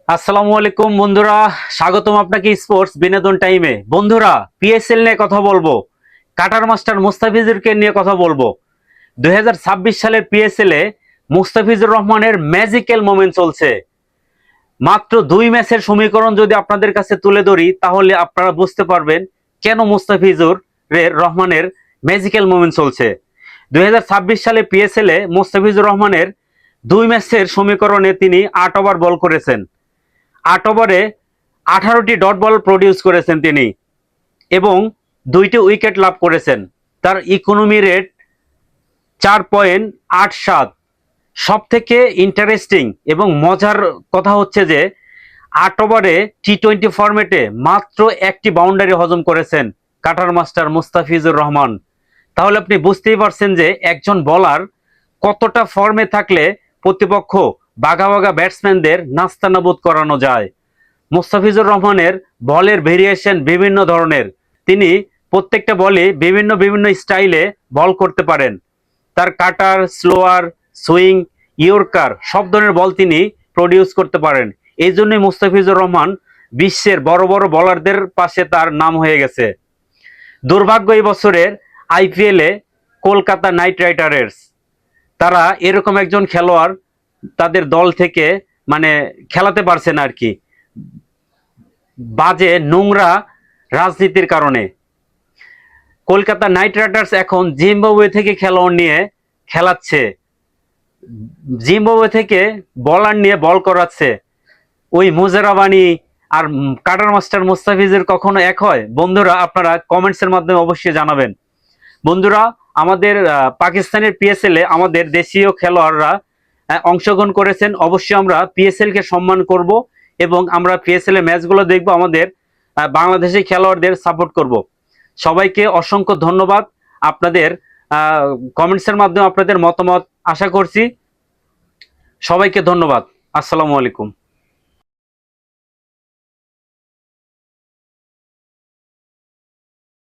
আসসালামু আলাইকুম বন্ধুরা, স্বাগতম আপনাকে স্পোর্টস বিনোদন টাইমে। বন্ধুরা, পিএসএল নিয়ে কথা বলবো, কাটার মাস্টার মুস্তাফিজুরকে নিয়ে কথা বলবো। 2026 সালের পিএসএল এ মুস্তাফিজুর রহমানের ম্যাজিক্যাল মোমেন্ট চলছে। মাত্র 2 ম্যাচের সমীকরণ যদি আপনাদের কাছে তুলে ধরি তাহলে আপনারা বুঝতে পারবেন কেন মুস্তাফিজুর রহমানের ম্যাজিক্যাল মোমেন্ট চলছে। 2026 সালে পিএসএল এ মুস্তাফিজুর রহমানের 2 ম্যাচের সমীকরণে তিনি 8 ওভার বল করেছেন। 8 ওভারে 18টি ডট বল প্রডিউস করেছেন তিনি এবং 2টি উইকেট লাভ করেছেন। তার ইকোনমি রেট 4.87। সব থেকে ইন্টারেস্টিং এবং মজার কথা হচ্ছে যে 8 ওভারে টি-20 ফরম্যাটে মাত্র একটি বাউন্ডারি হজম করেছেন কাটার মাস্টার মুস্তাফিজুর রহমান। তাহলে আপনি বুঝতেই পারছেন যে একজন বলার কতটা ফর্মে থাকলে প্রতিপক্ষ বাঘা বাঘা ব্যাটসম্যানদের নাস্তানাবুদ করানো যায়। মুস্তাফিজুর রহমানের বলের ভেরিয়েশন বিভিন্ন ধরনের। তিনি প্রত্যেকটা বলে বিভিন্ন বিভিন্ন স্টাইলে বল করতে পারেন। তার কাটার, স্লোয়ার, সুইং, ইয়র্কার সব ধরনের বল তিনি প্রডিউস করতে পারেন। এই জন্যই মুস্তাফিজুর রহমান বিশ্বের বড় বড় বলারদের পাশে তার নাম হয়ে গেছে। দুর্ভাগ্য এই বছরের আইপিএলে কলকাতা নাইট রাইডার্স তারা এরকম একজন খেলোয়াড় তাদের দল থেকে মানে খেলাতে পারছে না আর কি, বাজে নোংরা রাজনীতির কারণে। কলকাতা নাইট রাইডার্স এখন জিম্বাবুয়ে থেকে খেলোয়াড় নিয়ে খেলাচ্ছে, জিম্বাবুয়ে থেকে বলার নিয়ে বল করাচ্ছে। ওই মুজারাবানি আর কাটার মাস্টার মুস্তাফিজের কখনো এক হয়? বন্ধুরা, আপনারা কমেন্টসের মাধ্যমে অবশ্যই জানাবেন। বন্ধুরা, আমাদের পাকিস্তানের পিএসএল এ আমাদের দেশীয় খেলোয়াড়রা অংশগ্রহণ করেছেন। অবশ্যই আমরা পিএসএল কে সম্মান করব এবং আমরা পিএসএল এর ম্যাচগুলো দেখব, আমাদের বাংলাদেশি খেলোয়াড়দের সাপোর্ট করব। সবাইকে অসংখ্য ধন্যবাদ। আপনাদের কমেন্টসের মাধ্যমে আপনাদের মতামত আশা করছি। সবাইকে ধন্যবাদ। আসসালামু আলাইকুম।